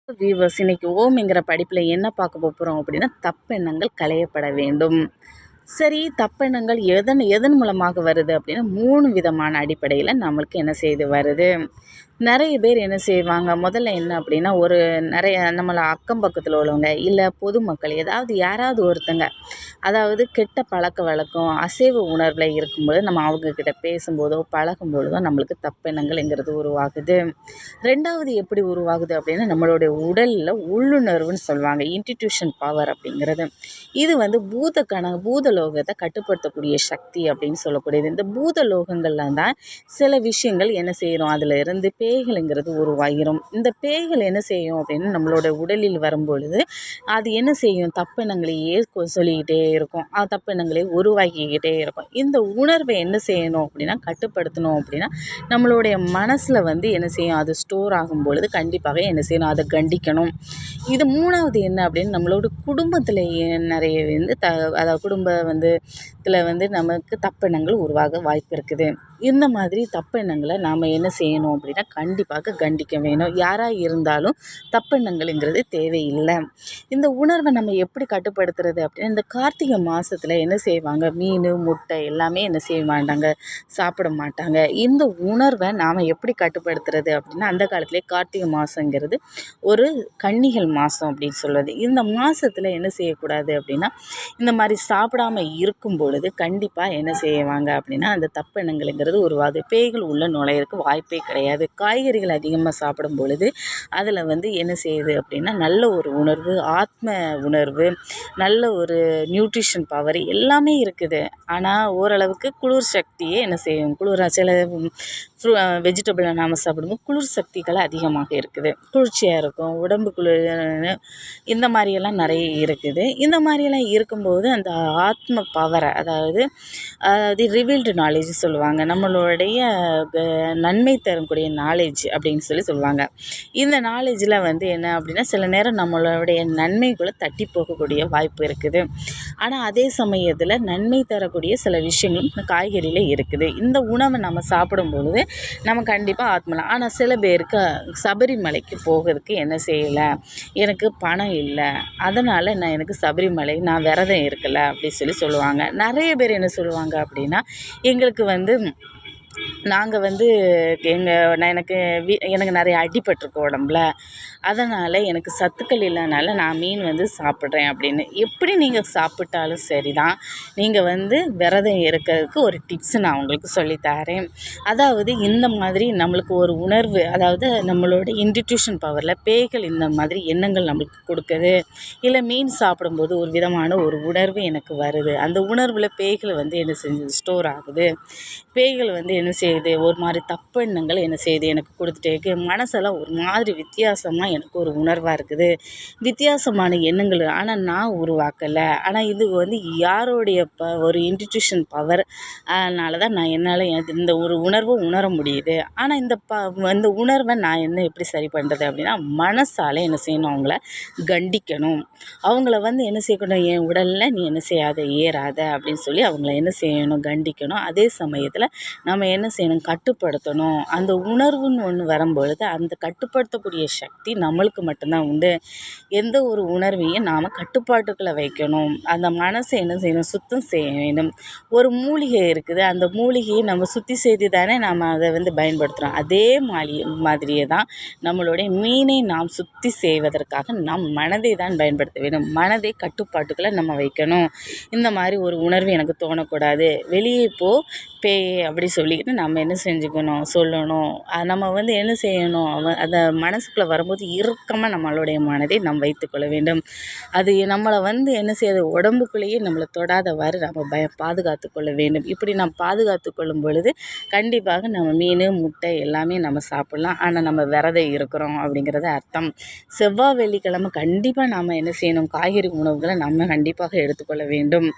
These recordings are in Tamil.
வீவர்ஸ் இன்னைக்கு ஓம்ங்கிற படிப்பில் என்ன பார்க்க போகிறோம் அப்படின்னா தப்பெண்ணங்கள் களையப்பட வேண்டும். சரி, தப்பெண்ணங்கள் எதன் மூலமாக வருது அப்படின்னா 3 விதமான அடிப்படையில் நம்மளுக்கு என்ன செய்து வருது. நிறைய பேர் என்ன செய்வாங்க, முதல்ல என்ன அப்படின்னா நிறைய நம்மளை அக்கம் பக்கத்தில் உள்ளவங்க இல்லை பொதுமக்கள் யாராவது ஒருத்தங்க அதாவது கெட்ட பழக்க வழக்கம் அசைவ உணர்வில் இருக்கும்போது நம்ம அவங்கக்கிட்ட பேசும்போதோ பழகும்பொழுதோ நம்மளுக்கு தப்பெண்ணங்கள்ங்கிறது உருவாகுது. ரெண்டாவது எப்படி உருவாகுது அப்படின்னா நம்மளுடைய உடலில் உள்ளுணர்வுன்னு சொல்லுவாங்க, இன்டிடியூஷன் பவர் அப்படிங்கிறது. இது பூதலோகத்தை கட்டுப்படுத்தக்கூடிய சக்தி அப்படின்னு சொல்லக்கூடியது. இந்த பூதலோகங்கள்லாம் தான் சில விஷயங்கள் என்ன செய்கிறோம், அதில் இருந்து பேய்கள்ங்கிறது உருவாகிரும். இந்த பேய்கள் என்ன செய்யும் அப்படின்னா நம்மளோட உடலில் வரும்பொழுது அது என்ன செய்யும், தப்பெண்ணங்களையே சொல்லிக்கிட்டே இருக்கும், தப்பெண்ணங்களை உருவாக்கிக்கிட்டே இருக்கும். இந்த உணர்வை என்ன செய்யணும் அப்படின்னா கட்டுப்படுத்தணும் அப்படின்னா நம்மளுடைய மனசில் என்ன செய்யும், அது ஸ்டோர் ஆகும் பொழுது கண்டிப்பாக என்ன செய்யணும், அதை கண்டிக்கணும். இது 3வது என்ன அப்படின்னு நம்மளோட குடும்பத்தில் நிறைய அதாவது இதில் நமக்கு தப்பெண்ணங்கள் உருவாக வாய்ப்பு இருக்குது. இந்த மாதிரி தப்பெண்ணங்களை நாம் என்ன செய்யணும் அப்படின்னா கண்டிப்பாக கண்டிக்க வேணும். யாராக இருந்தாலும் தப்பெண்ணங்கள்ங்கிறது தேவையில்லை. இந்த உணர்வை நம்ம எப்படி கட்டுப்படுத்துறது அப்படின்னா இந்த கார்த்திகை மாதத்தில் என்ன செய்வாங்க, மீன் முட்டை எல்லாமே என்ன செய்ய மாட்டாங்க, சாப்பிட மாட்டாங்க. இந்த உணர்வை நாம் எப்படி கட்டுப்படுத்துறது அப்படின்னா அந்த காலத்திலே கார்த்திகை மாதங்கிறது ஒரு கன்னிகள் மாதம் அப்படின்னு சொல்வது. இந்த மாதத்தில் என்ன செய்யக்கூடாது அப்படின்னா இந்த மாதிரி சாப்பிடாமல் இருக்கும் பொழுது கண்டிப்பாக என்ன செய்வாங்க அப்படின்னா அந்த தப்பெண்ணங்கள்ங்கிறது உருவாகுது. பேய்கள் உள்ள நுழையிறதுக்கு வாய்ப்பே கிடையாது. காய்கறிகள் அதிகமாக சாப்பிடும் பொழுது அதில் என்ன செய்யுது அப்படின்னா நல்ல ஒரு உணர்வு, ஆத்ம உணர்வு, நல்ல ஒரு நியூட்ரிஷன் பவர் எல்லாமே இருக்குது. ஆனால் ஓரளவுக்கு குளிர் சக்தியே என்ன செய்யும், சில வெஜிடபிளை நாம் சாப்பிடும்போது குளிர் சக்திகள் அதிகமாக இருக்குது, குளிர்ச்சியாக இருக்கும், உடம்பு குளிர், இந்த மாதிரியெல்லாம் நிறைய இருக்குது. இந்த மாதிரியெல்லாம் இருக்கும்போது அந்த ஆத்ம பவரை அதாவது ரிவீல்டு நாலேஜ் சொல்லுவாங்க, நம்மளுடைய நன்மை தரக்கூடிய நாலேஜ் அப்படின்னு சொல்லுவாங்க. இந்த நாலேஜில் என்ன அப்படின்னா சில நேரம் நம்மளுடைய நன்மைகளை தட்டி போகக்கூடிய வாய்ப்பு இருக்குது. ஆனால் அதே சமயத்தில் நன்மை தரக்கூடிய சில விஷயங்களும் காய்கறியில் இருக்குது. இந்த உணவை நம்ம சாப்பிடும் பொழுது நம்ம கண்டிப்பாக ஆத்மலாம். ஆனால் சில பேருக்கு சபரிமலைக்கு போகிறதுக்கு என்ன செய்யலை, எனக்கு பணம் இல்லை, அதனால் எனக்கு சபரிமலை நான் விரதம் இருக்கலை அப்படி சொல்லுவாங்க. நிறைய பேர் என்ன சொல்லுவாங்க அப்படின்னா எங்களுக்கு நாங்கள் எனக்கு நிறைய அடிபட்டிருக்கு உடம்புல, அதனால் எனக்கு சத்துக்கள் இல்லைனால நான் மீன் சாப்பிட்றேன் அப்படின்னு. எப்படி நீங்கள் சாப்பிட்டாலும் சரி தான், நீங்கள் விரதம் இருக்கிறதுக்கு ஒரு டிப்ஸ் நான் உங்களுக்கு சொல்லித்தரேன். அதாவது இந்த மாதிரி நம்மளுக்கு ஒரு உணர்வு, அதாவது நம்மளோட இன்டிடியூஷன் பவரில் பேய்கள் இந்த மாதிரி எண்ணங்கள் நம்மளுக்கு கொடுக்குது, இல்லை மீன் சாப்பிடும்போது ஒரு விதமான ஒரு உணர்வு எனக்கு வருது, அந்த உணர்வில் பேய்கள் என்ன செஞ்சு ஸ்டோர் ஆகுது, பேய்கள் என்ன செய்யுது, ஒரு மாதிரி தப்பெண்ணங்கள் என்ன செய்யுது எனக்கு கொடுத்துட்டே இருக்கு, மனசெல்லாம் ஒரு மாதிரி வித்தியாசமாக எனக்கு ஒரு உணர்வாக இருக்குது, வித்தியாசமான எண்ணங்கள் ஆனால் நான் உருவாக்கலை, ஆனால் இது யாரோடைய ஒரு இன்டிடியூஷன் பவர், அதனால தான் என்னால் இந்த ஒரு உணர்வை உணர முடியுது. ஆனால் இந்த உணர்வை நான் எப்படி சரி பண்ணுறது அப்படின்னா மனசால் என்ன செய்யணும், அவங்கள கண்டிக்கணும். அவங்கள என்ன செய்யணும், என் உடலில் நீ என்ன செய்யாத, ஏறாத அப்படின்னு சொல்லி அவங்கள என்ன செய்யணும், கண்டிக்கணும். அதே சமயத்தில் நம்ம என்ன செய்யணும், கட்டுப்படுத்தணும். அந்த உணர்வுன்னு ஒன்று வரும்பொழுது அந்த கட்டுப்படுத்தக்கூடிய சக்தி நம்மளுக்கு மட்டும்தான் உண்டு. எந்த ஒரு உணர்வையும் நாம் கட்டுப்பாட்டுக்குள்ளே வைக்கணும். அந்த மனசை என்ன செய்யணும், சுத்தம் செய்ய வேண்டும். ஒரு மூலிகை இருக்குது, அந்த மூலிகையை நம்ம சுத்தி செய்து தானே நாம் அதை பயன்படுத்துகிறோம். அதே மாதிரியே தான் நம்மளுடைய மீனை நாம் சுத்தி செய்வதற்காக நாம் மனதை தான் பயன்படுத்த வேண்டும். மனதை கட்டுப்பாட்டுக்குள்ளே நம்ம வைக்கணும். இந்த மாதிரி ஒரு உணர்வு எனக்கு தோணக்கூடாது, வெளியே போ பேயே அப்படி சொல்லிக்கிட்டு நம்ம என்ன செஞ்சுக்கணும், சொல்லணும். நம்ம என்ன செய்யணும், அந்த மனசுக்குள்ளே வரும்போது இறுக்கமாக நம்மளுடைய மனதை நாம் வைத்துக்கொள்ள வேண்டும். அது நம்மளை என்ன செய்யாது, உடம்புக்குள்ளேயே நம்மளை தொடாதவாறு நம்ம பாதுகாத்து கொள்ள வேண்டும். இப்படி நாம் பாதுகாத்து கொள்ளும் பொழுது கண்டிப்பாக நம்ம மீன் முட்டை எல்லாமே நம்ம சாப்பிட்லாம். ஆனால் நம்ம விரதம் இருக்கிறோம் அப்படிங்கிறது அர்த்தம். செவ்வாய் வெள்ளிக்கிழமை கண்டிப்பாக நாம் என்ன செய்யணும், காய்கறி உணவுகளை நம்ம கண்டிப்பாக எடுத்துக்கொள்ள வேண்டும்.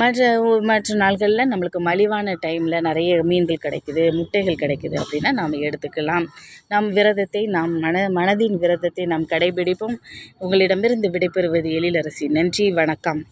மற்ற நாள்களில் நம்மளுக்கு மலிவான டைமில் நிறைய மீன்கள் கிடைக்குது, முட்டைகள் கிடைக்குது அப்படின்னா நாம் எடுத்துக்கலாம். மனதின் விரதத்தை நாம் கடைபிடிப்போம். உங்களிடமிருந்து விடைபெறுவது எழிலரசி. நன்றி, வணக்கம்.